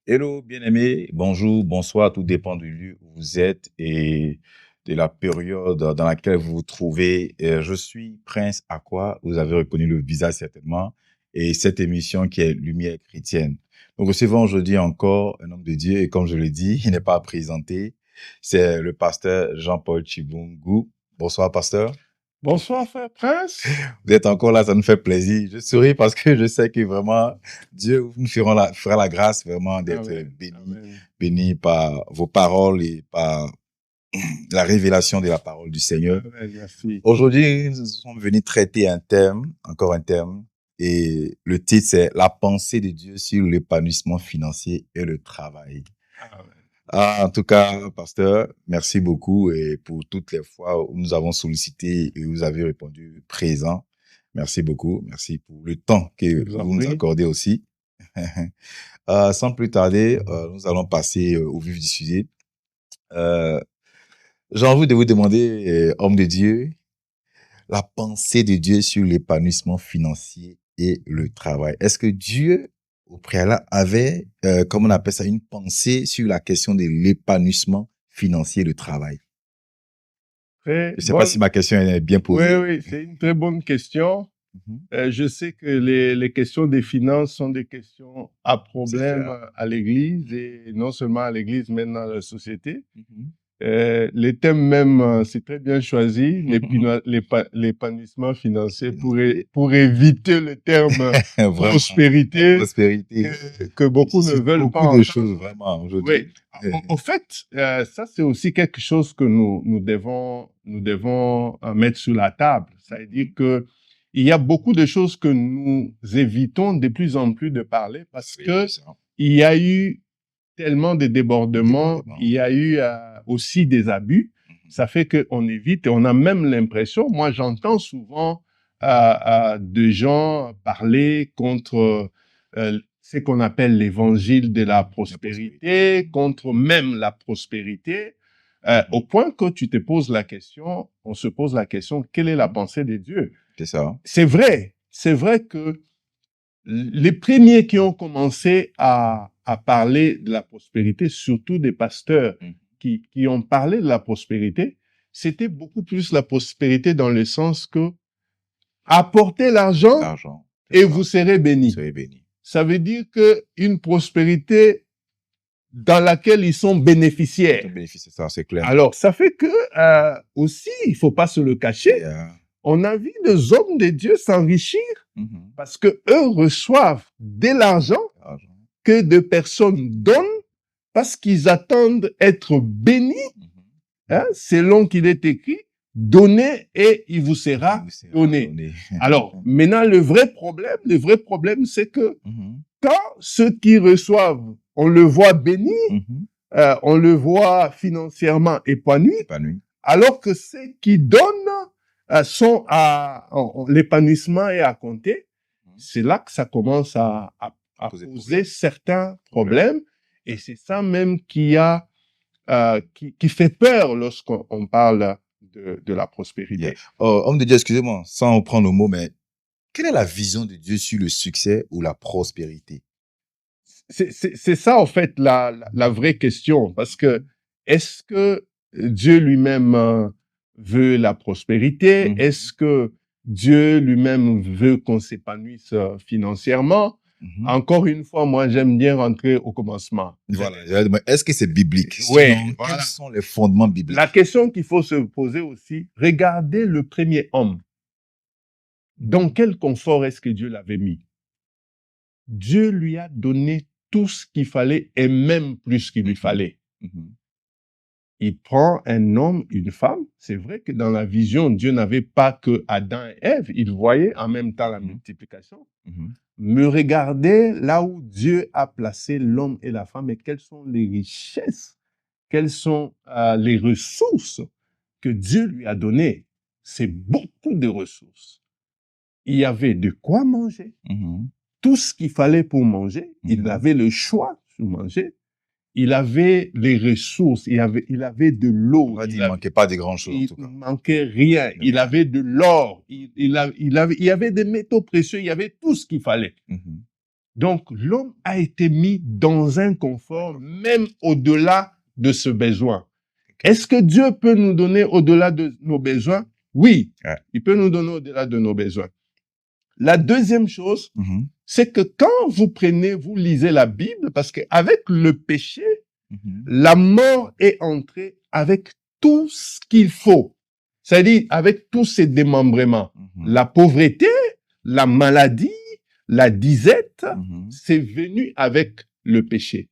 Hello, bien-aimé. Bonjour, bonsoir, tout dépend du lieu où vous êtes et de la période dans laquelle vous vous trouvez. Je suis Prince Aqua, vous avez reconnu le visage certainement, et cette émission qui est Lumière chrétienne. Nous recevons aujourd'hui encore un homme de Dieu et comme je le dis, il n'est pas à présenter, c'est le pasteur Jean-Paul Chibungu. Bonsoir, pasteur. Bonsoir, frère Prince. Vous êtes encore là, ça nous fait plaisir. Je souris parce que je sais que vraiment, Dieu nous fera la grâce vraiment d'être Amen. Amen. béni par vos paroles et par la révélation de la parole du Seigneur. Amen. Merci. Aujourd'hui, nous sommes venus traiter un thème, encore un thème, et le titre c'est La pensée de Dieu sur l'épanouissement financier et le travail. Amen. En tout cas, pasteur, merci beaucoup et pour toutes les fois où nous avons sollicité et vous avez répondu présent. Merci beaucoup. Merci pour le temps que vous en vous nous prie. accordez aussi. Sans plus tarder, nous allons passer au vif du sujet. J'ai envie de vous demander, homme de Dieu, la pensée de Dieu sur l'épanouissement financier et le travail. Est-ce que Dieu, au préalable, avait, comme on appelle ça, une pensée sur la question de l'épanouissement financier et le travail? Très Je ne sais pas si ma question est bien posée. Oui, c'est une très bonne question. Mhm. Je sais que les questions des finances sont des questions à problème clair. à l'Église et non seulement à l'Église, mais dans la société. Mhm. Les thèmes même, c'est très bien choisi, l'épanouissement financier pour éviter le terme Vraiment, la prospérité prospérité. que beaucoup ne C'est veulent pas beaucoup de entendre. choses, vraiment, aujourd'hui. Oui. En fait, ça c'est aussi quelque chose que nous devons mettre sur la table. C'est-à-dire que il y a beaucoup de choses que nous évitons de plus en plus de parler parce Oui, que c'est ça. il y a eu tellement de débordements, Débordements. il y a eu aussi des abus. Ça fait qu'on évite et on a même l'impression, moi j'entends souvent de gens parler contre ce qu'on appelle l'évangile de la prospérité, contre même la prospérité, au point que tu te poses la question, on se pose la question, quelle est la pensée de Dieu? C'est ça. C'est vrai que les premiers qui ont commencé à parler de la prospérité, surtout des pasteurs qui ont parlé de la prospérité, c'était beaucoup plus la prospérité dans le sens que apportez l'argent L'argent. et vous serez béni. Vous serez béni. Ça veut dire que une prospérité dans laquelle ils sont bénéficiaires. C'est ça, c'est clair. Alors, ça fait que aussi, il faut pas se le cacher, on a vu des hommes de Dieu s'enrichir parce que eux reçoivent de l'argent que des personnes donnent parce qu'ils attendent être bénis, selon qu'il est écrit, donnez et il vous sera donné. Alors, maintenant, le vrai problème, c'est que quand ceux qui reçoivent, on le voit béni, on le voit financièrement épanoui, alors que ceux qui donnent sont l'épanouissement est à compter, c'est là que ça commence à poser certains problèmes, et c'est ça même qui fait peur lorsqu'on parle de la prospérité. Homme de Dieu, excusez-moi, sans prendre le mot, mais quelle est la vision de Dieu sur le succès ou la prospérité? C'est ça, en fait, la vraie question. Parce que, est-ce que Dieu lui-même veut la prospérité? Est-ce que Dieu lui-même veut qu'on s'épanouisse financièrement? Encore une fois, moi, j'aime bien rentrer au commencement. Voilà. Est-ce que c'est biblique? Oui. Quels sont les fondements bibliques? La question qu'il faut se poser aussi, regardez le premier homme. Dans quel confort est-ce que Dieu l'avait mis? Dieu lui a donné tout ce qu'il fallait et même plus qu'il lui fallait. Il prend un homme, une femme. C'est vrai que dans la vision, Dieu n'avait pas que Adam et Ève. Il voyait en même temps la multiplication. Mais regardez là où Dieu a placé l'homme et la femme et quelles sont les richesses, quelles sont les ressources que Dieu lui a données. C'est beaucoup de ressources. Il y avait de quoi manger. Tout ce qu'il fallait pour manger. Il avait le choix de manger. Il avait les ressources, il avait de l'eau. Il ne manquait pas de grand chose, en tout cas. Il ne manquait rien. Il avait de l'or. Il y avait des métaux précieux. Il y avait tout ce qu'il fallait. Donc, l'homme a été mis dans un confort, même au-delà de ce besoin. Est-ce que Dieu peut nous donner au-delà de nos besoins? Oui, il peut nous donner au-delà de nos besoins. La deuxième chose, c'est que quand vous lisez la Bible, parce qu'avec le péché, la mort est entrée avec tout ce qu'il faut. C'est-à-dire avec tous ses démembrements. La pauvreté, la maladie, la disette, c'est venu avec le péché.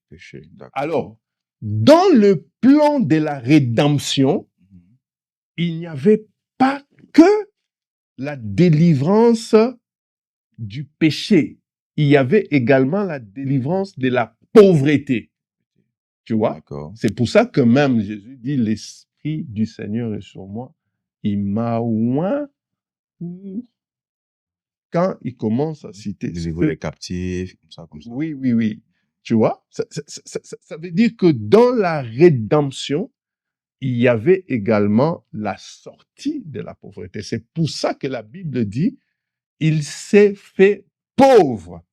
Alors, dans le plan de la rédemption, il n'y avait pas que la délivrance du péché. Il y avait également la délivrance de la pauvreté. Tu vois? C'est pour ça que même Jésus dit, l'Esprit du Seigneur est sur moi. Il m'a oint pour... Quand il commence à citer... Délivrer les captifs, comme ça. Oui. Tu vois? Ça veut dire que dans la rédemption, il y avait également la sortie de la pauvreté. C'est pour ça que la Bible dit, il s'est fait pauvre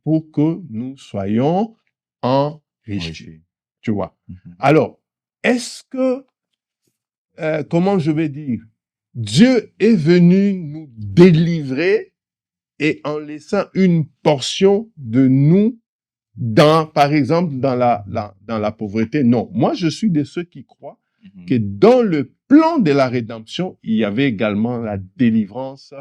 pour que nous soyons enrichis. Tu vois? Alors, est-ce que, comment je vais dire, Dieu est venu nous délivrer et en laissant une portion de nous par exemple, dans la pauvreté? Non. Moi, je suis de ceux qui croient que dans le plan de la rédemption, il y avait également la délivrance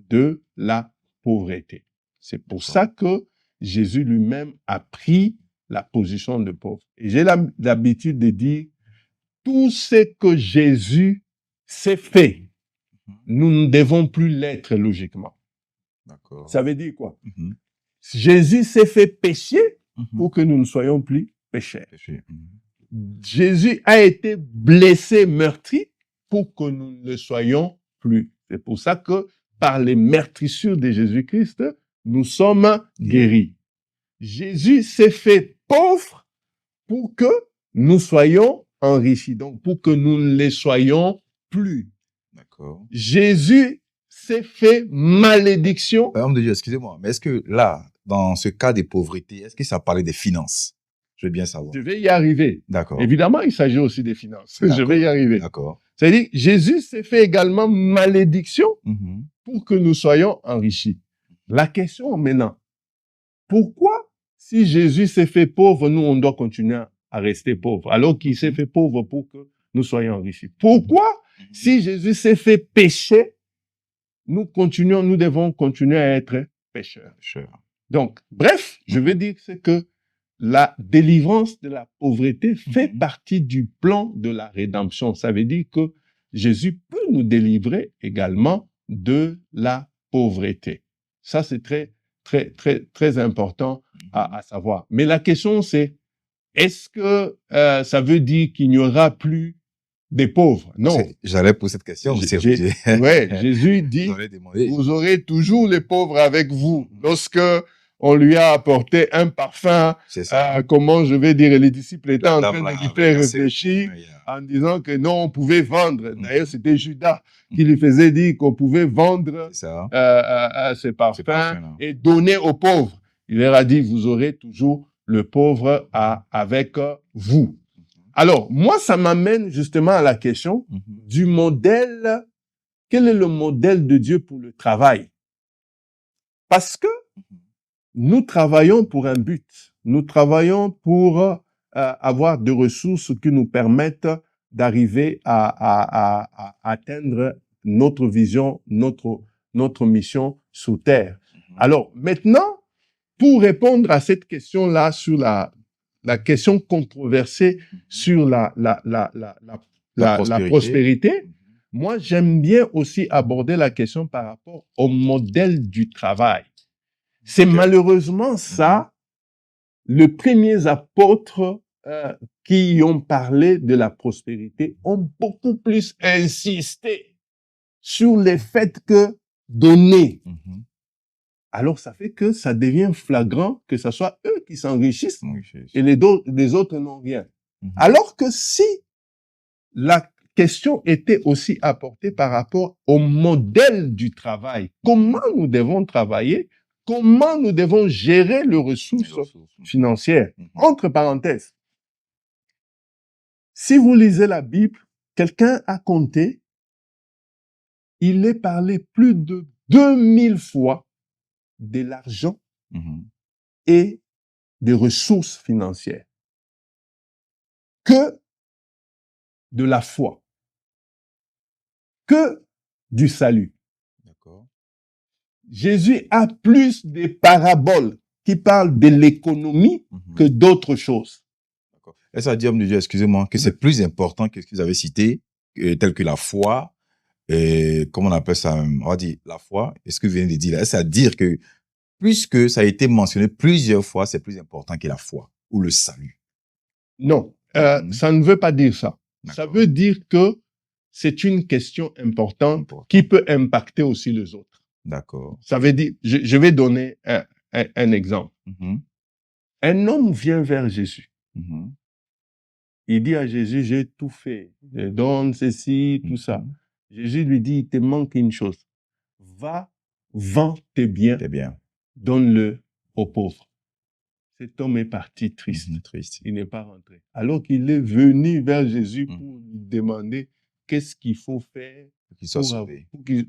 de la pauvreté. C'est pour ça que Jésus lui-même a pris la position de pauvre. Et j'ai l'habitude de dire, tout ce que Jésus s'est fait, nous ne devons plus l'être logiquement. Ça veut dire quoi? Jésus s'est fait pécher pour que nous ne soyons plus pécheurs. Jésus a été blessé, meurtri, pour que nous ne le soyons plus. C'est pour ça que par les meurtrissures de Jésus-Christ, nous sommes guéris. Jésus s'est fait pauvre pour que nous soyons enrichis, donc pour que nous ne le soyons plus. Jésus s'est fait malédiction. Homme de Dieu, excusez-moi, mais est-ce que là, dans ce cas des pauvretés, est-ce que ça parlait des finances? Je veux bien savoir. Je vais y arriver. D'accord. Évidemment, il s'agit aussi des finances. Je vais y arriver. D'accord. C'est-à-dire, Jésus s'est fait également malédiction pour que nous soyons enrichis. La question maintenant, pourquoi, si Jésus s'est fait pauvre, nous, on doit continuer à rester pauvres, alors qu'il s'est fait pauvre pour que nous soyons enrichis? Pourquoi, si Jésus s'est fait pécher, nous devons continuer à être pécheurs? Donc, bref, je veux dire que la délivrance de la pauvreté fait partie du plan de la rédemption. Ça veut dire que Jésus peut nous délivrer également de la pauvreté. Ça, c'est très, très, très, très important à savoir. Mais la question, c'est, est-ce que ça veut dire qu'il n'y aura plus des pauvres? Non. J'allais poser cette question. Jésus dit, vous aurez toujours les pauvres avec vous. Lorsque on lui a apporté un parfum, comment je vais dire, les disciples étaient en train de lui faire réfléchir en disant que non, on pouvait vendre. D'ailleurs, c'était Judas qui lui faisait dire qu'on pouvait vendre ces parfums et donner aux pauvres. Il leur a dit, vous aurez toujours le pauvre avec vous. Alors, moi, ça m'amène justement à la question du modèle. Quel est le modèle de Dieu pour le travail? Parce que nous travaillons pour un but. Nous travaillons pour avoir des ressources qui nous permettent d'arriver à atteindre notre vision, notre mission sur Terre. Alors, maintenant, pour répondre à cette question-là, sur la question controversée sur la prospérité, moi, j'aime bien aussi aborder la question par rapport au modèle du travail. C'est malheureusement ça, les premiers apôtres qui ont parlé de la prospérité ont beaucoup plus insisté sur le fait que donner. Alors, ça fait que ça devient flagrant que ce soit eux qui s'enrichissent et les autres n'ont rien. Alors que si la question était aussi apportée par rapport au modèle du travail, comment nous devons travailler, comment nous devons gérer les ressources financières. Entre parenthèses, si vous lisez la Bible, quelqu'un a compté, il est parlé plus de 2000 fois de l'argent et des ressources financières que de la foi, que du salut. D'accord. Jésus a plus de paraboles qui parlent de l'économie que d'autres choses. D'accord. Est-ce à dire, Dieu, excusez-moi, que c'est plus important que ce que vous avez cité, tel que la foi, et comment on appelle ça, on va dire la foi, est-ce que vous venez de dire là, est-ce à dire que puisque ça a été mentionné plusieurs fois, c'est plus important que la foi ou le salut? Non, ça ne veut pas dire ça. Ça veut dire que c'est une question importante qui peut impacter aussi les autres. D'accord. Ça veut dire, je vais donner un exemple. Un homme vient vers Jésus. Il dit à Jésus, j'ai tout fait. Je donne ceci, tout ça. Jésus lui dit, il te manque une chose. Va, vends tes biens, donne-le aux pauvres. Cet homme est parti triste. Il n'est pas rentré. Alors qu'il est venu vers Jésus pour lui demander qu'est-ce qu'il faut faire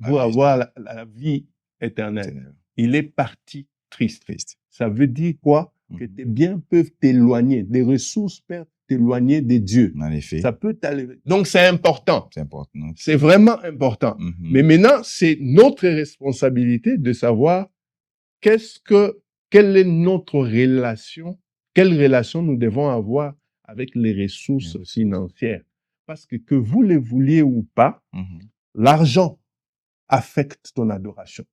pour avoir la vie éternelle. Il est parti triste. Ça veut dire quoi? Que tes biens peuvent t'éloigner, des ressources peuvent t'éloigner de Dieu. En effet. Ça peut t'aller. Donc c'est important. C'est important. C'est vraiment important. Mais maintenant, c'est notre responsabilité de savoir quelle est notre relation, quelle relation nous devons avoir avec les ressources financières. Parce que vous le vouliez ou pas, l'argent affecte ton adoration.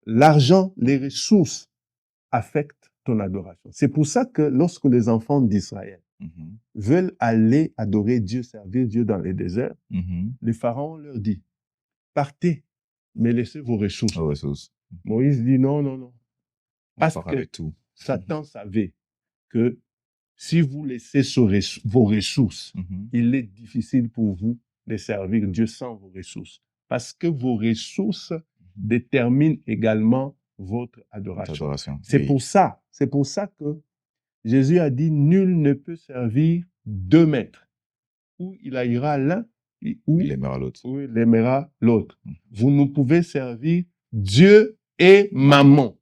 L'argent, les ressources affectent ton adoration. C'est pour ça que lorsque les enfants d'Israël veulent aller adorer Dieu, servir Dieu dans les déserts, le pharaon leur dit, partez, mais laissez vos ressources. Moïse dit non, non, non. Parce que Satan savait que si vous laissez vos ressources, il est difficile pour vous de servir Dieu sans vos ressources. Parce que vos ressources déterminent également votre adoration. C'est pour ça que Jésus a dit, nul ne peut servir deux maîtres. Ou il haïra l'un, ou il aimera l'autre. Vous ne pouvez servir Dieu et mammon.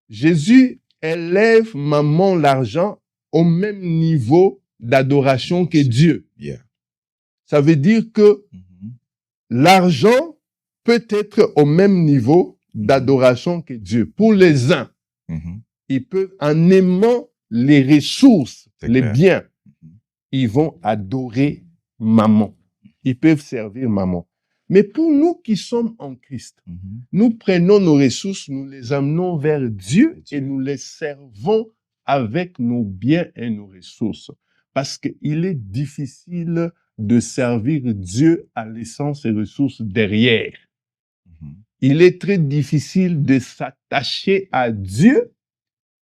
Jésus élève mammon, l'argent, au même niveau d'adoration que Dieu. Ça veut dire que l'argent peut être au même niveau d'adoration que Dieu. Pour les uns, ils peuvent, en aimant les ressources, les biens, ils vont adorer mammon. Ils peuvent servir mammon. Mais pour nous qui sommes en Christ, nous prenons nos ressources, nous les amenons vers Dieu et nous les servons avec nos biens et nos ressources. Parce qu'il est difficile de servir Dieu en laissant ses ressources derrière. Il est très difficile de s'attacher à Dieu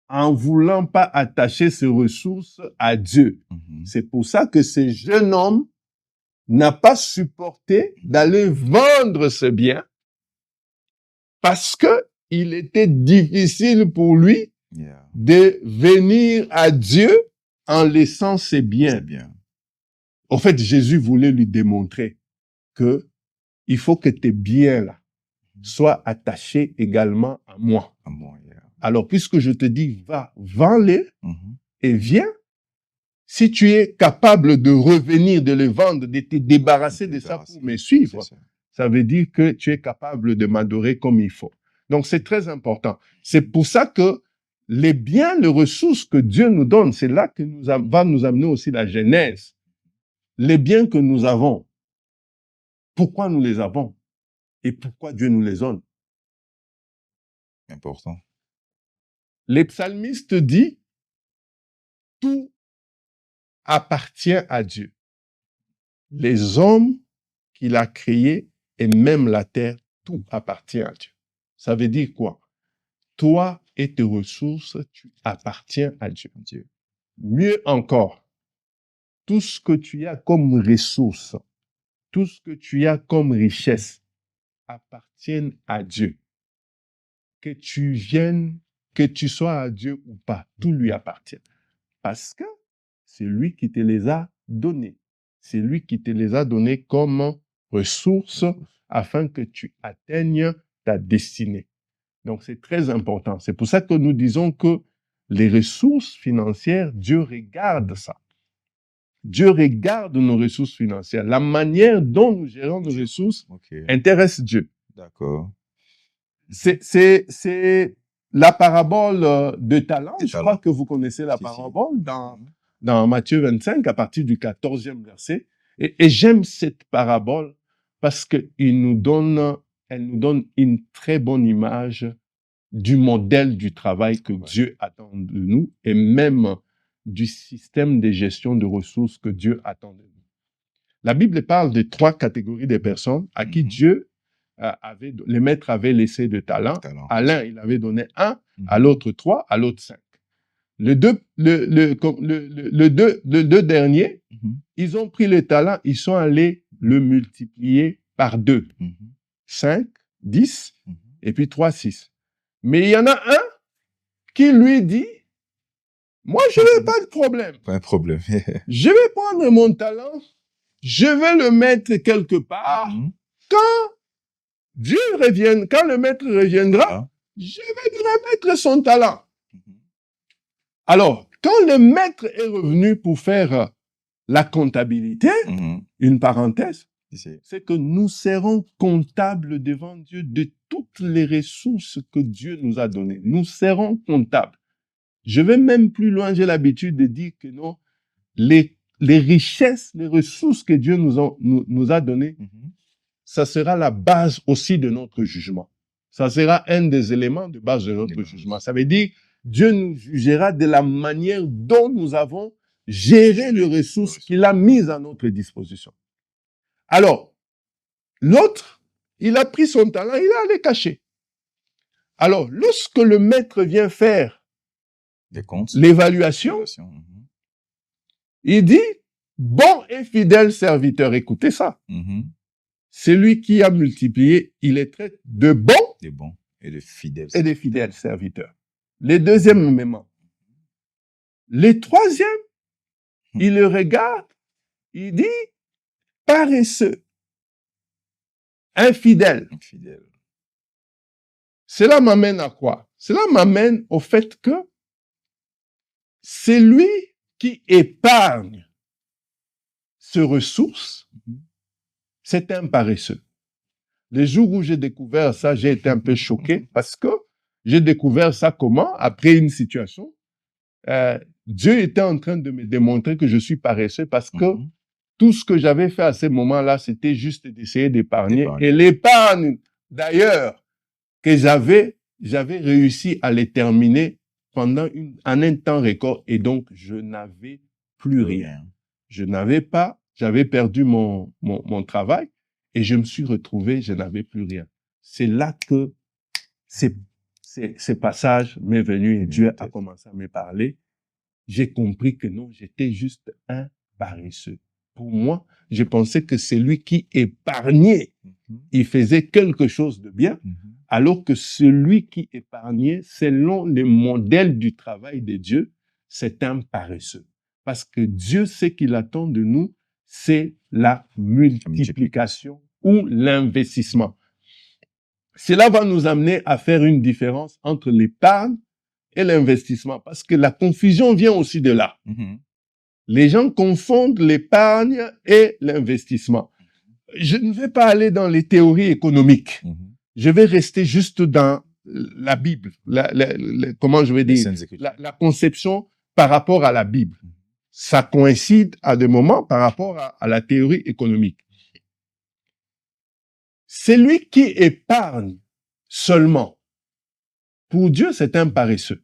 en voulant pas attacher ses ressources à Dieu. C'est pour ça que ce jeune homme n'a pas supporté d'aller vendre ce bien parce que il était difficile pour lui de venir à Dieu en laissant ses biens. En fait, Jésus voulait lui démontrer que il faut que tes biens-là soient attachés également à moi. Alors, puisque je te dis, va, vends-les et viens. Si tu es capable de revenir, de les vendre, de te débarrasser de ça pour me suivre, ça veut dire que tu es capable de m'adorer comme il faut. Donc, c'est très important. C'est pour ça que les biens, les ressources que Dieu nous donne, c'est là que va nous amener aussi la genèse. Les biens que nous avons, pourquoi nous les avons et pourquoi Dieu nous les donne. Important. Les psalmistes disent, tout appartient à Dieu. Les hommes qu'il a créés et même la terre, tout appartient à Dieu. Ça veut dire quoi? Toi et tes ressources, tu appartiens à Dieu. Mieux encore, tout ce que tu as comme ressources, tout ce que tu as comme richesse appartiennent à Dieu. que tu viennes, que tu sois à Dieu ou pas, tout lui appartient. Parce que c'est lui qui te les a donnés. C'est lui qui te les a donnés comme ressources afin que tu atteignes ta destinée. Donc, c'est très important. C'est pour ça que nous disons que les ressources financières, Dieu regarde ça. Dieu regarde nos ressources financières. La manière dont nous gérons nos ressources intéresse Dieu. D'accord. C'est la parabole de talents. Je crois que vous connaissez la parabole dans Matthieu 25, à partir du 14e verset. Et j'aime cette parabole parce qu'elle nous donne une très bonne image du modèle du travail que Dieu attend de nous et même du système de gestion de ressources que Dieu attend de nous. La Bible parle de 3 catégories de personnes à qui Dieu les maîtres avaient laissé de talents. À l'un, il avait donné 1, à l'autre 3, à l'autre 5. Les deux derniers, ils ont pris le talent, ils sont allés le multiplier par 2. 5, 10, et puis 3, 6. Mais il y en a un qui lui dit, moi, je n'ai pas de problème. Pas un problème. Je vais prendre mon talent, je vais le mettre quelque part. Quand Dieu revienne, quand le maître reviendra, je vais lui remettre son talent. Alors, quand le maître est revenu pour faire la comptabilité, une parenthèse, c'est que nous serons comptables devant Dieu de toutes les ressources que Dieu nous a données. Nous serons comptables. Je vais même plus loin, j'ai l'habitude de dire que non, les richesses, les ressources que Dieu nous a données, ça sera la base aussi de notre jugement. Ça sera un des éléments de base de notre jugement. Ça veut dire, Dieu nous jugera de la manière dont nous avons géré les ressources qu'il a mises à notre disposition. Alors, l'autre, il a pris son talent, il a allé cacher. Alors, lorsque le maître vient faire l'évaluation, il dit, bon et fidèle serviteur, écoutez ça. C'est lui qui a multiplié, il est traité de bons et de fidèles serviteurs. Les deuxièmes, même. Les troisièmes, il le regarde, il dit, paresseux, infidèle. Cela m'amène à quoi? Cela m'amène au fait que c'est lui qui épargne ses ressources, c'est un paresseux. Les jours où j'ai découvert ça, j'ai été un peu choqué parce que j'ai découvert ça comment? Après une situation, Dieu était en train de me démontrer que je suis paresseux parce que tout ce que j'avais fait à ce moment-là, c'était juste d'essayer d'épargner. Et l'épargne, d'ailleurs, que j'avais réussi à les terminer en un temps record et donc je n'avais plus rien. J'avais perdu mon travail et je me suis retrouvé, je n'avais plus rien. C'est là que ces passages m'est venu et Dieu a commencé à me parler. J'ai compris que non, j'étais juste un paresseux. Pour moi, je pensais que c'est lui qui épargnait. Il faisait quelque chose de bien, alors que celui qui épargnait, selon le modèle du travail de Dieu, c'est un paresseux. Parce que Dieu, ce qu'il attend de nous, c'est la multiplication ou l'investissement. Cela va nous amener à faire une différence entre l'épargne et l'investissement, parce que la confusion vient aussi de là. Les gens confondent l'épargne et l'investissement. Je ne vais pas aller dans les théories économiques. Je vais rester juste dans la Bible, comment je vais dire, la conception par rapport à la Bible. Ça coïncide à des moments par rapport à la théorie économique. Celui qui épargne seulement, pour Dieu, c'est un paresseux.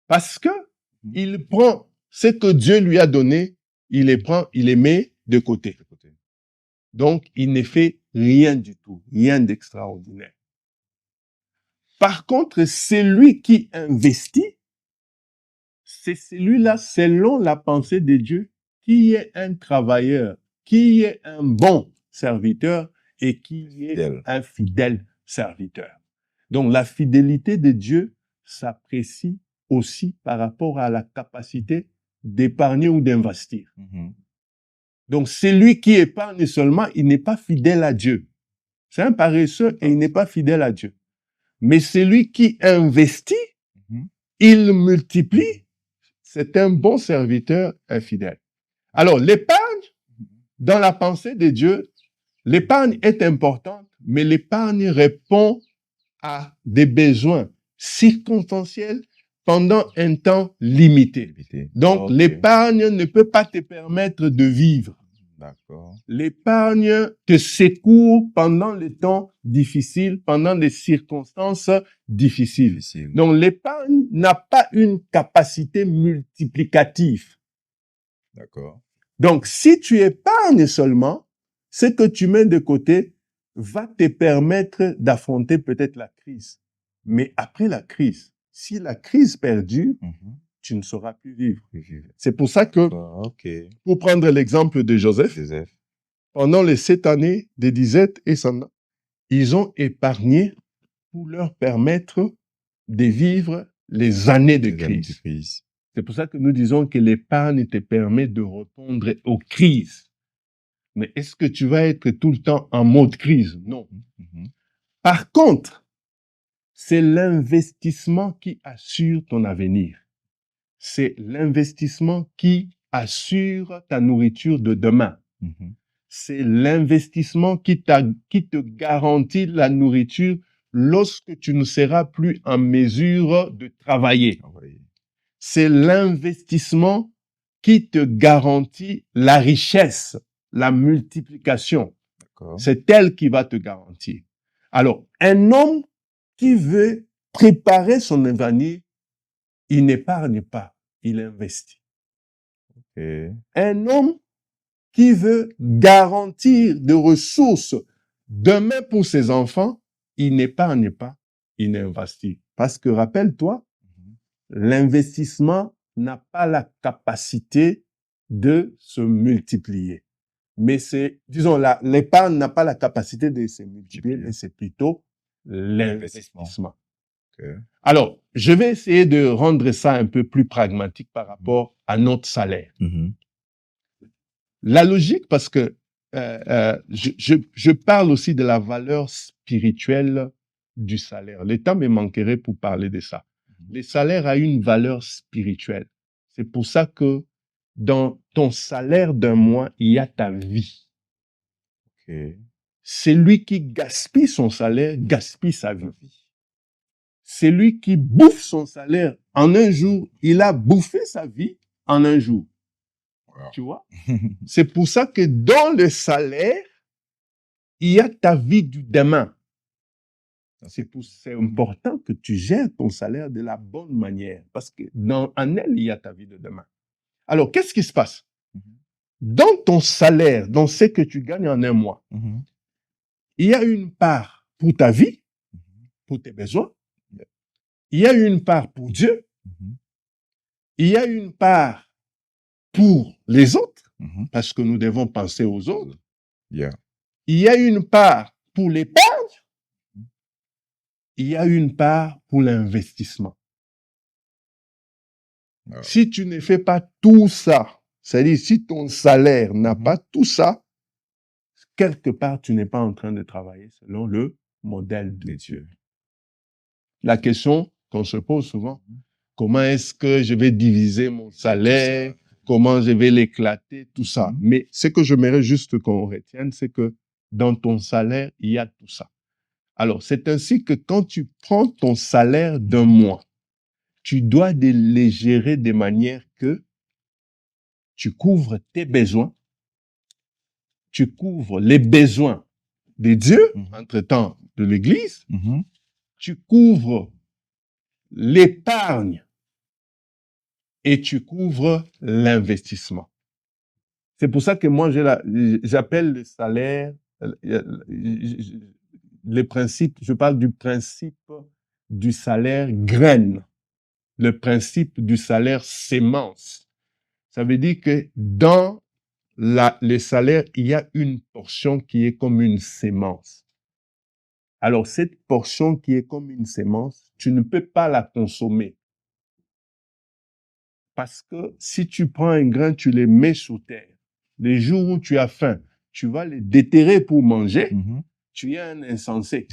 Parce que il prend ce que Dieu lui a donné, il les prend, il les met de côté. Donc, il ne fait rien du tout, rien d'extraordinaire. Par contre, celui qui investit, c'est celui-là, selon la pensée de Dieu, qui est un travailleur, qui est un bon serviteur et qui est un fidèle serviteur. Donc, la fidélité de Dieu s'apprécie aussi par rapport à la capacité d'épargner ou d'investir. Donc, celui qui épargne seulement, il n'est pas fidèle à Dieu. C'est un paresseux et il n'est pas fidèle à Dieu. Mais celui qui investit, il multiplie, c'est un bon serviteur infidèle. Alors, l'épargne, dans la pensée de Dieu, l'épargne est importante, mais l'épargne répond à des besoins circonstanciels pendant un temps limité. Donc, l'épargne ne peut pas te permettre de vivre. D'accord. L'épargne te secourt pendant les temps difficiles, pendant les circonstances difficiles. Donc, l'épargne n'a pas une capacité multiplicative. D'accord. Donc, si tu épargnes seulement, ce que tu mets de côté va te permettre d'affronter peut-être la crise. Mais après la crise, si la crise perdure, tu ne sauras plus vivre. C'est pour ça que, pour prendre l'exemple de Joseph, pendant les 7 années de disette et Sanda, ils ont épargné pour leur permettre de vivre les années de crise. C'est pour ça que nous disons que l'épargne te permet de répondre aux crises. Mais est-ce que tu vas être tout le temps en mode crise? Non. Par contre, c'est l'investissement qui assure ton avenir. C'est l'investissement qui assure ta nourriture de demain. C'est l'investissement qui te garantit la nourriture lorsque tu ne seras plus en mesure de travailler. C'est l'investissement qui te garantit la richesse, la multiplication. C'est elle qui va te garantir. Alors, un homme qui veut préparer son avenir, il n'épargne pas, il investit. Un homme qui veut garantir des ressources demain pour ses enfants, il n'épargne pas, il investit. Parce que rappelle-toi, l'investissement n'a pas la capacité de se multiplier. Mais c'est, disons, l'épargne n'a pas la capacité de se multiplier, mais c'est plutôt l'investissement. Alors, je vais essayer de rendre ça un peu plus pragmatique par rapport à notre salaire. La logique, parce que je parle aussi de la valeur spirituelle du salaire. Le temps me manquerait pour parler de ça. Le salaire a une valeur spirituelle. C'est pour ça que dans ton salaire d'un mois, il y a ta vie. Celui qui gaspille son salaire, gaspille sa vie. Celui qui bouffe son salaire en un jour, il a bouffé sa vie en un jour. Tu vois? C'est pour ça que dans le salaire, il y a ta vie du demain. C'est important que tu gères ton salaire de la bonne manière parce que en elle, il y a ta vie de demain. Alors, qu'est-ce qui se passe? Dans ton salaire, dans ce que tu gagnes en un mois, il y a une part pour ta vie, pour tes besoins. Il y a une part pour Dieu. Il y a une part pour les autres, parce que nous devons penser aux autres. Il y a une part pour l'épargne. Il y a une part pour l'investissement. Si tu ne fais pas tout ça, c'est-à-dire si ton salaire n'a pas tout ça, quelque part, tu n'es pas en train de travailler selon le modèle de Dieu. La question qu'on se pose souvent, comment est-ce que je vais diviser mon salaire? Comment je vais l'éclater? Tout ça. Mais ce que j'aimerais juste qu'on retienne, c'est que dans ton salaire, il y a tout ça. Alors, c'est ainsi que quand tu prends ton salaire d'un mois, tu dois les gérer de manière que tu couvres tes besoins, tu couvres les besoins de Dieu, entre-temps de l'Église, tu couvres l'épargne et tu couvres l'investissement. C'est pour ça que moi, j'appelle le salaire, le principe, je parle du principe du salaire graine, le principe du salaire sémence. Ça veut dire que dans le salaire, il y a une portion qui est comme une sémence. Alors, cette portion qui est comme une sémence, tu ne peux pas la consommer. Parce que si tu prends un grain, tu les mets sous terre. Les jours où tu as faim, tu vas les déterrer pour manger, tu es un insensé.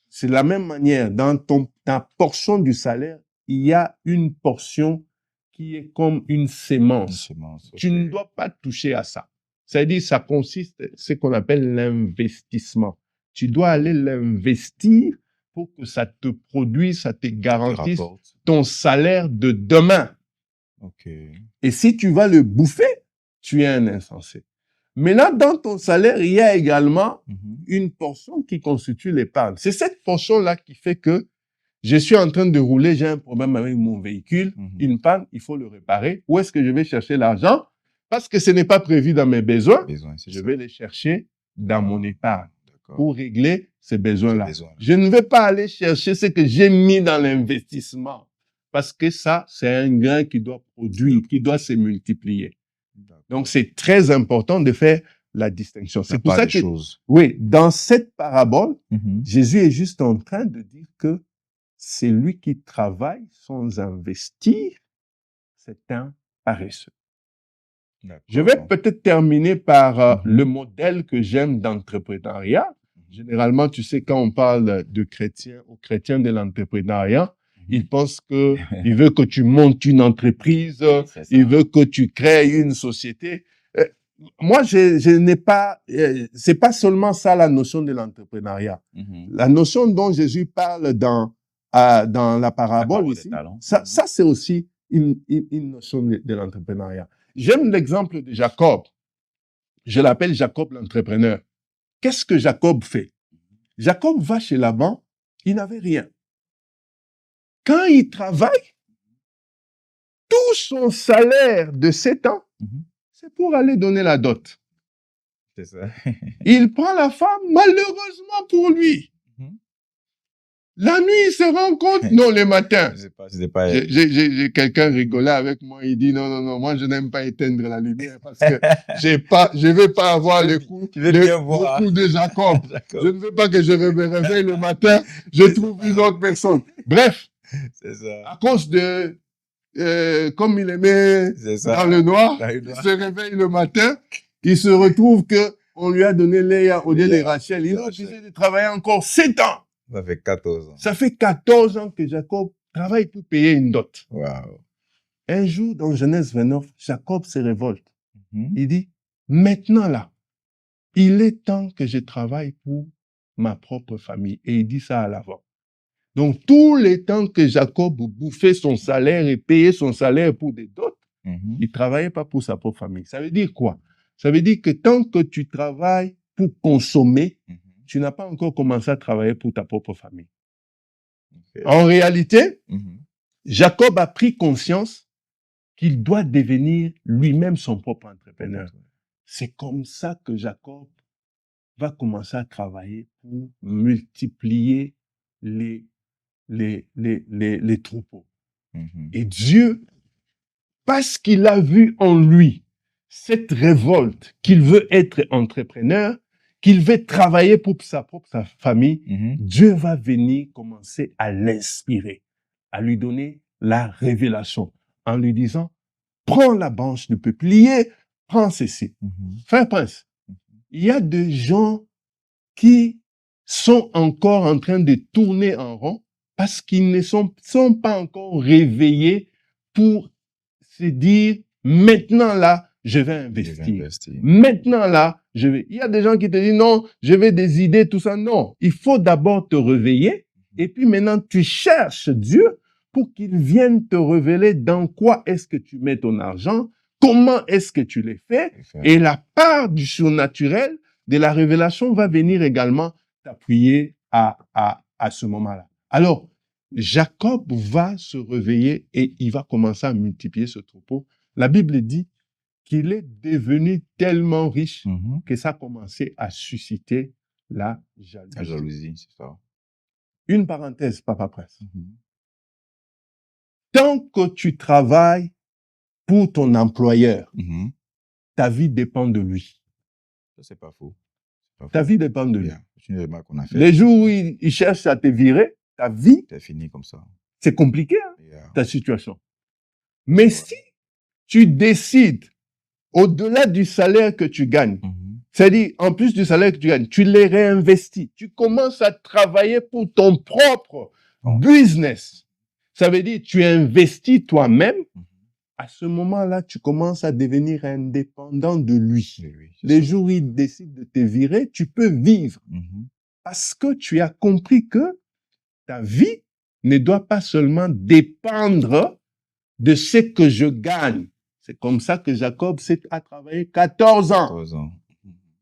C'est de la même manière, dans ta portion du salaire, il y a une portion qui est comme une sémence. Tu ne dois pas toucher à ça. C'est-à-dire, ça consiste, ce qu'on appelle l'investissement. Tu dois aller l'investir pour que ça te produise, ça te garantisse ton salaire de demain. Et si tu vas le bouffer, tu es un insensé. Maintenant, dans ton salaire, il y a également une portion qui constitue l'épargne. C'est cette portion-là qui fait que je suis en train de rouler, j'ai un problème avec mon véhicule, une panne, il faut le réparer. Où est-ce que je vais chercher l'argent? Parce que ce n'est pas prévu dans mes besoins. Je vais les chercher dans mon épargne pour régler ces besoins-là. Je ne vais pas aller chercher ce que j'ai mis dans l'investissement. Parce que ça, c'est un gain qui doit produire, qui doit se multiplier. Donc, c'est très important de faire la distinction. C'est pour ça que, oui, dans cette parabole, Jésus est juste en train de dire que c'est lui qui travaille sans investir, c'est un paresseux. Je vais peut-être terminer par le modèle que j'aime d'entrepreneuriat. Généralement, tu sais, quand on parle de chrétiens, aux chrétiens de l'entrepreneuriat, ils pensent que il veut que tu montes une entreprise, il veut que tu crées une société. Moi, je n'ai pas, c'est pas seulement ça la notion de l'entrepreneuriat. La notion dont Jésus parle dans la parabole ici, ça c'est aussi une notion de l'entrepreneuriat. J'aime l'exemple de Jacob. Je l'appelle Jacob l'entrepreneur. Qu'est-ce que Jacob fait? Jacob va chez Laban, il n'avait rien. Quand il travaille, tout son salaire de 7 ans, c'est pour aller donner la dot. C'est ça. Il prend la femme, malheureusement pour lui. La nuit, il se rend compte, non, le matin. J'ai quelqu'un rigolait avec moi, il dit, non, moi, je n'aime pas éteindre la lumière parce que je vais pas avoir le coup de Jacob. Je ne veux pas que je me réveille le matin, je trouve une autre personne. Bref. C'est ça. À cause de, comme il aimait dans le noir, il se réveille le matin, il se retrouve que on lui a donné Léa au lieu de Rachel. Il a obligé de travailler encore 7 ans. Ça fait 14 ans. Ça fait 14 ans que Jacob travaille pour payer une dot. Wow. Un jour, dans Genèse 29, Jacob se révolte. Il dit, maintenant là, il est temps que je travaille pour ma propre famille. Et il dit ça à l'avant. Donc, tous les temps que Jacob bouffait son salaire et payait son salaire pour des dots, il ne travaillait pas pour sa propre famille. Ça veut dire quoi? Ça veut dire que tant que tu travailles pour consommer, tu n'as pas encore commencé à travailler pour ta propre famille. En réalité, Jacob a pris conscience qu'il doit devenir lui-même son propre entrepreneur. C'est comme ça que Jacob va commencer à travailler pour multiplier les troupeaux. Et Dieu, parce qu'il a vu en lui cette révolte, qu'il veut être entrepreneur, qu'il veut travailler pour sa propre famille, Dieu va venir commencer à l'inspirer, à lui donner la révélation, en lui disant, prends la branche de peuplier, prends ceci. Frère Prince, il y a des gens qui sont encore en train de tourner en rond parce qu'ils ne sont pas encore réveillés pour se dire, maintenant là, je vais investir. Maintenant là, il y a des gens qui te disent, non, je vais des idées, tout ça. Non, il faut d'abord te réveiller et puis maintenant tu cherches Dieu pour qu'il vienne te révéler dans quoi est-ce que tu mets ton argent, comment est-ce que tu les fais, et la part du surnaturel de la révélation va venir également t'appuyer à ce moment-là. Alors, Jacob va se réveiller et il va commencer à multiplier ce troupeau. La Bible dit qu'il est devenu tellement riche que ça a commencé à susciter la jalousie. La jalousie, c'est ça. Une parenthèse, Papa Prince. Tant que tu travailles pour ton employeur, ta vie dépend de lui. Ça, c'est pas faux. Ta vie dépend de lui. C'est une remarque qu'on a faite. Les jours où ils cherchent à te virer, ta vie, c'est fini comme ça. C'est compliqué, ta situation. Mais si tu décides, au-delà du salaire que tu gagnes, c'est-à-dire, en plus du salaire que tu gagnes, tu les réinvestis. Tu commences à travailler pour ton propre business. Ça veut dire, tu investis toi-même. À ce moment-là, tu commences à devenir indépendant de lui. Les jours où il décide de te virer, tu peux vivre. Parce que tu as compris que ta vie ne doit pas seulement dépendre de ce que je gagne. C'est comme ça que Jacob a travaillé 14 ans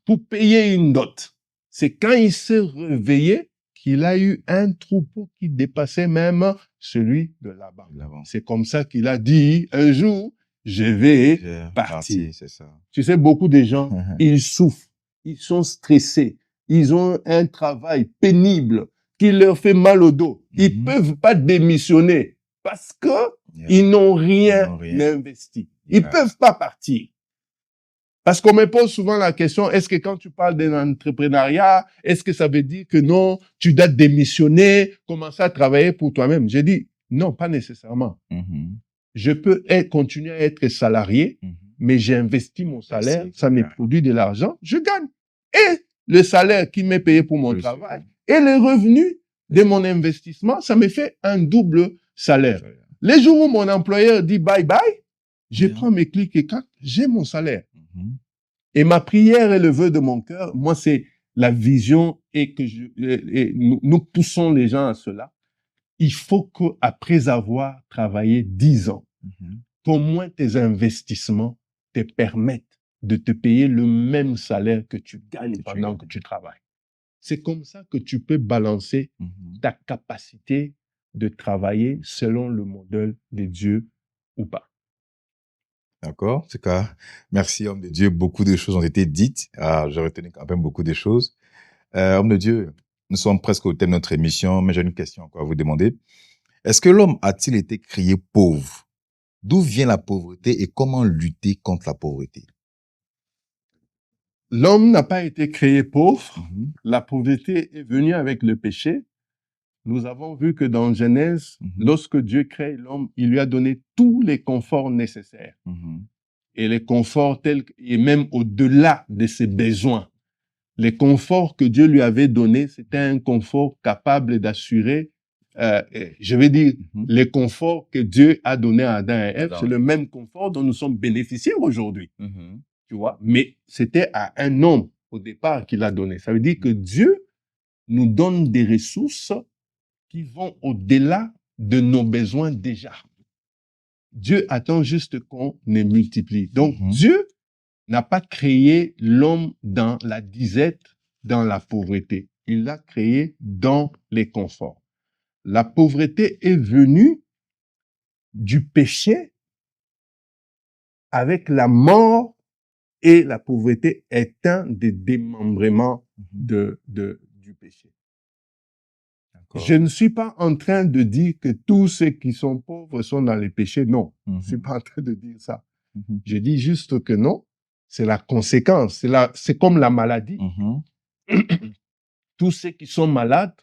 pour payer une dot. C'est quand il s'est réveillé qu'il a eu un troupeau qui dépassait même celui de Laban. C'est comme ça qu'il a dit, un jour, je vais partir. C'est ça. Tu sais, beaucoup de gens, ils souffrent, ils sont stressés, ils ont un travail pénible qui leur fait mal au dos. Ils peuvent pas démissionner parce que ils n'ont rien investi. Ils peuvent pas partir. Parce qu'on me pose souvent la question, est-ce que quand tu parles d'un entrepreneuriat, est-ce que ça veut dire que non, tu dois démissionner, commencer à travailler pour toi-même? J'ai dit, non, pas nécessairement. Je peux continuer à être salarié, mais j'ai investi mon salaire, ça me produit de l'argent, je gagne. Et le salaire qui m'est payé pour mon travail et les revenus de mon investissement, ça me fait un double salaire. Les jours où mon employeur dit bye bye, je prends mes clics et clacs, j'ai mon salaire. Et ma prière et le vœu de mon cœur, moi, c'est la vision et que nous poussons les gens à cela. Il faut qu'après avoir travaillé 10 ans, qu'au moins tes investissements te permettent de te payer le même salaire que tu gagnes pendant que tu travailles. C'est comme ça que tu peux balancer ta capacité de travailler selon le modèle de Dieu ou pas. D'accord, c'est cas. Merci, homme de Dieu. Beaucoup de choses ont été dites. J'ai retenu quand même beaucoup de choses. Homme de Dieu, nous sommes presque au thème de notre émission, mais j'ai une question encore à vous demander. Est-ce que l'homme a-t-il été créé pauvre? D'où vient la pauvreté et comment lutter contre la pauvreté? L'homme n'a pas été créé pauvre. La pauvreté est venue avec le péché. Nous avons vu que dans Genèse, lorsque Dieu crée l'homme, il lui a donné tous les conforts nécessaires. Et les conforts tels, et même au-delà de ses besoins. Les conforts que Dieu lui avait donnés, c'était un confort capable d'assurer, je vais dire, les conforts que Dieu a donnés à Adam et Ève, c'est le même confort dont nous sommes bénéficiaires aujourd'hui. Tu vois, mais c'était à un homme au départ qu'il a donné. Ça veut dire que Dieu nous donne des ressources qui vont au-delà de nos besoins déjà. Dieu attend juste qu'on les multiplie. Donc, Dieu n'a pas créé l'homme dans la disette, dans la pauvreté. Il l'a créé dans les conforts. La pauvreté est venue du péché avec la mort et la pauvreté est un des démembrements du péché. Je ne suis pas en train de dire que tous ceux qui sont pauvres sont dans les péchés. Non, je ne suis pas en train de dire ça. Je dis juste que non, c'est la conséquence. C'est comme la maladie. Tous ceux qui sont malades,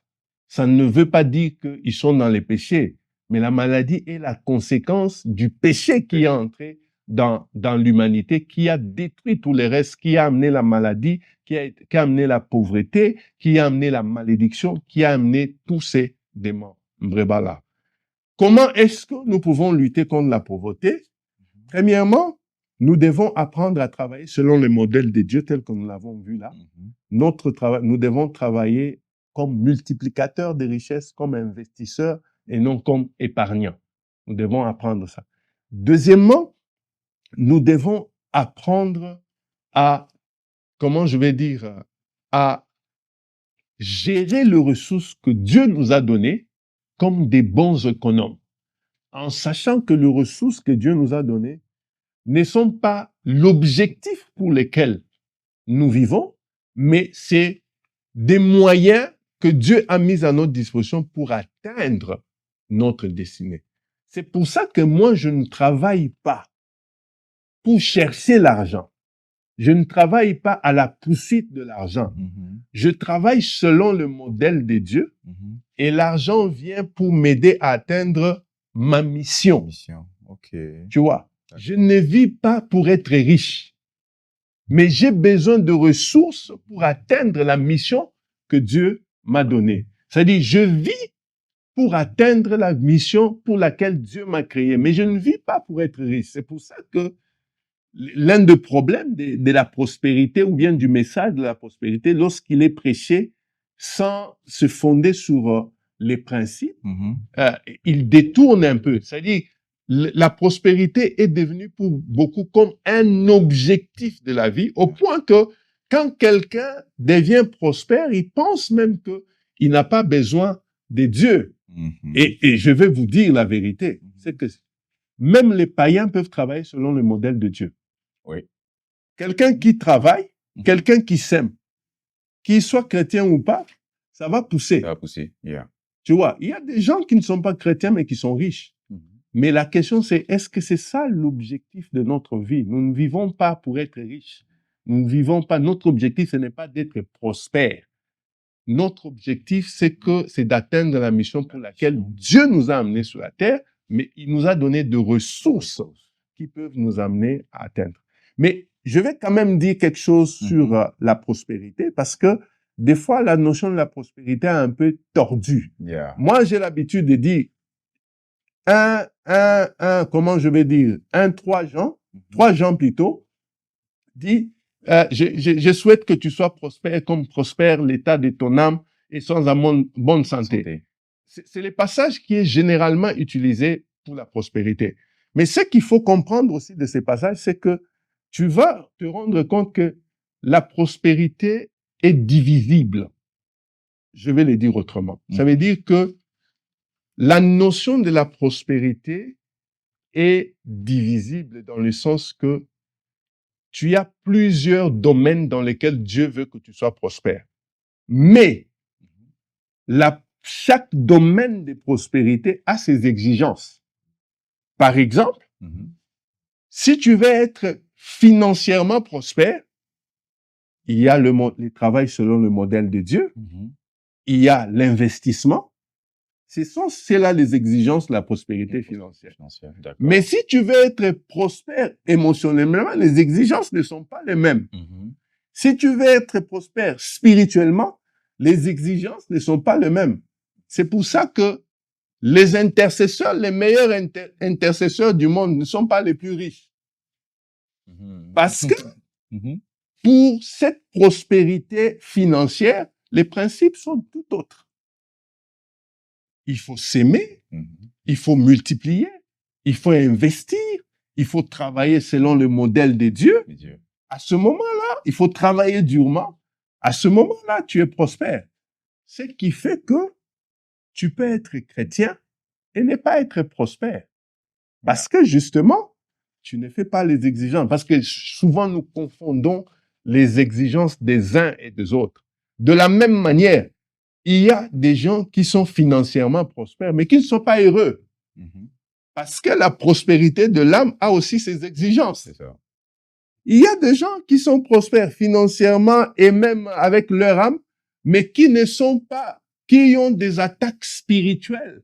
ça ne veut pas dire qu'ils sont dans les péchés. Mais la maladie est la conséquence du péché qui est entré dans l'humanité, qui a détruit tous les restes, qui a amené la maladie, qui a amené la pauvreté, qui a amené la malédiction, qui a amené tous ces démembrements-là. Comment est-ce que nous pouvons lutter contre la pauvreté? Premièrement, nous devons apprendre à travailler selon le modèle de Dieu tel que nous l'avons vu là. Nous devons travailler comme multiplicateurs de richesses, comme investisseurs et non comme épargnants. Nous devons apprendre ça. Deuxièmement, nous devons apprendre à, comment je vais dire, à gérer les ressources que Dieu nous a données comme des bons économes, en sachant que les ressources que Dieu nous a données ne sont pas l'objectif pour lequel nous vivons, mais c'est des moyens que Dieu a mis à notre disposition pour atteindre notre destinée. C'est pour ça que moi, je ne travaille pas pour chercher l'argent. je ne travaille pas à la poursuite de l'argent. Je travaille selon le modèle de Dieu et l'argent vient pour m'aider à atteindre ma mission. Okay. Tu vois, je ne vis pas pour être riche, mais j'ai besoin de ressources pour atteindre la mission que Dieu m'a donnée. C'est-à-dire, je vis pour atteindre la mission pour laquelle Dieu m'a créé, mais je ne vis pas pour être riche. C'est pour ça que l'un des problèmes de la prospérité ou bien du message de la prospérité, lorsqu'il est prêché sans se fonder sur les principes, il détourne un peu. C'est-à-dire, la prospérité est devenue pour beaucoup comme un objectif de la vie, au point que quand quelqu'un devient prospère, il pense même qu'il n'a pas besoin de Dieu. Et je vais vous dire la vérité, c'est que même les païens peuvent travailler selon le modèle de Dieu. Oui. Quelqu'un qui travaille, quelqu'un qui sème, qu'il soit chrétien ou pas, ça va pousser. Ça va pousser, yeah. Tu vois, il y a des gens qui ne sont pas chrétiens mais qui sont riches. Mais la question c'est, est-ce que c'est ça l'objectif de notre vie? Nous ne vivons pas pour être riches. Nous ne vivons pas, notre objectif ce n'est pas d'être prospère. Notre objectif c'est d'atteindre la mission pour laquelle Dieu nous a amenés sur la terre, mais il nous a donné de ressources qui peuvent nous amener à atteindre. Mais je vais quand même dire quelque chose sur la prospérité parce que des fois, la notion de la prospérité est un peu tordue. Yeah. Moi, j'ai l'habitude de dire 3 Jean plutôt, dit, je souhaite que tu sois prospère comme prospère l'état de ton âme et sans bonne santé. C'est le passage qui est généralement utilisé pour la prospérité. Mais ce qu'il faut comprendre aussi de ces passages, c'est que tu vas te rendre compte que la prospérité est divisible. Je vais le dire autrement. Ça veut dire que la notion de la prospérité est divisible dans le sens que tu as plusieurs domaines dans lesquels Dieu veut que tu sois prospère. Mais chaque domaine de prospérité a ses exigences. Par exemple, si tu veux être financièrement prospère, il y a le travail selon le modèle de Dieu, il y a l'investissement. C'est là les exigences de la prospérité financière. Mais si tu veux être prospère émotionnellement, les exigences ne sont pas les mêmes. Si tu veux être prospère spirituellement, les exigences ne sont pas les mêmes. C'est pour ça que les intercesseurs, les meilleurs intercesseurs du monde ne sont pas les plus riches. Parce que pour cette prospérité financière, les principes sont tout autres. Il faut s'aimer, il faut multiplier, il faut investir, il faut travailler selon le modèle de Dieu. À ce moment-là, il faut travailler durement. À ce moment-là, tu es prospère. Ce qui fait que tu peux être chrétien et ne pas être prospère. Parce que justement, tu ne fais pas les exigences. Parce que souvent, nous confondons les exigences des uns et des autres. De la même manière, il y a des gens qui sont financièrement prospères, mais qui ne sont pas heureux. Parce que la prospérité de l'âme a aussi ses exigences. C'est ça. Il y a des gens qui sont prospères financièrement et même avec leur âme, mais qui ne sont pas, qui ont des attaques spirituelles.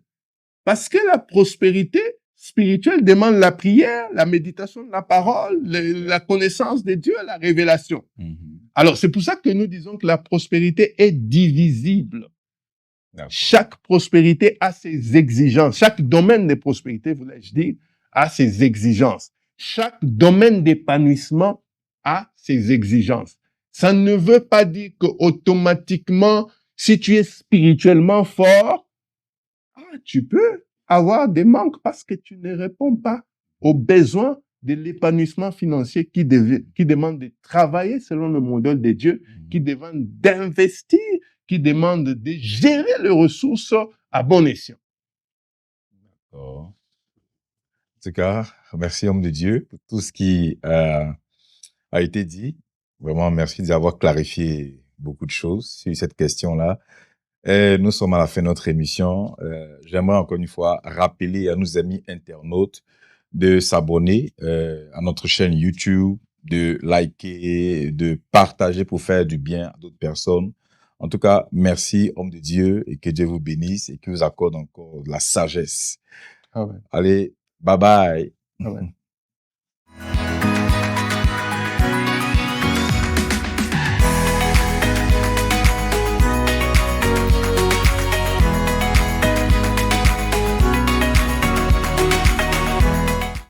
Parce que la prospérité spirituelle demande la prière, la méditation de la parole, la connaissance de Dieu, la révélation. Alors, c'est pour ça que nous disons que la prospérité est divisible. Chaque prospérité a ses exigences. Chaque domaine de prospérité, voulais-je dire, a ses exigences. Chaque domaine d'épanouissement a ses exigences. Ça ne veut pas dire que automatiquement, si tu es spirituellement fort, tu peux avoir des manques parce que tu ne réponds pas aux besoins de l'épanouissement financier qui demande de travailler selon le modèle de Dieu, qui demande d'investir, qui demande de gérer les ressources à bon escient. D'accord. En tout cas, merci homme de Dieu pour tout ce qui a été dit. Vraiment, merci d'avoir clarifié beaucoup de choses sur cette question-là. Nous sommes à la fin de notre émission. J'aimerais encore une fois rappeler à nos amis internautes de s'abonner à notre chaîne YouTube de liker, de partager pour faire du bien à d'autres personnes. En tout cas, merci, homme de Dieu, et que Dieu vous bénisse et qu'il vous accorde encore de la sagesse. Amen. Allez, bye bye. Amen.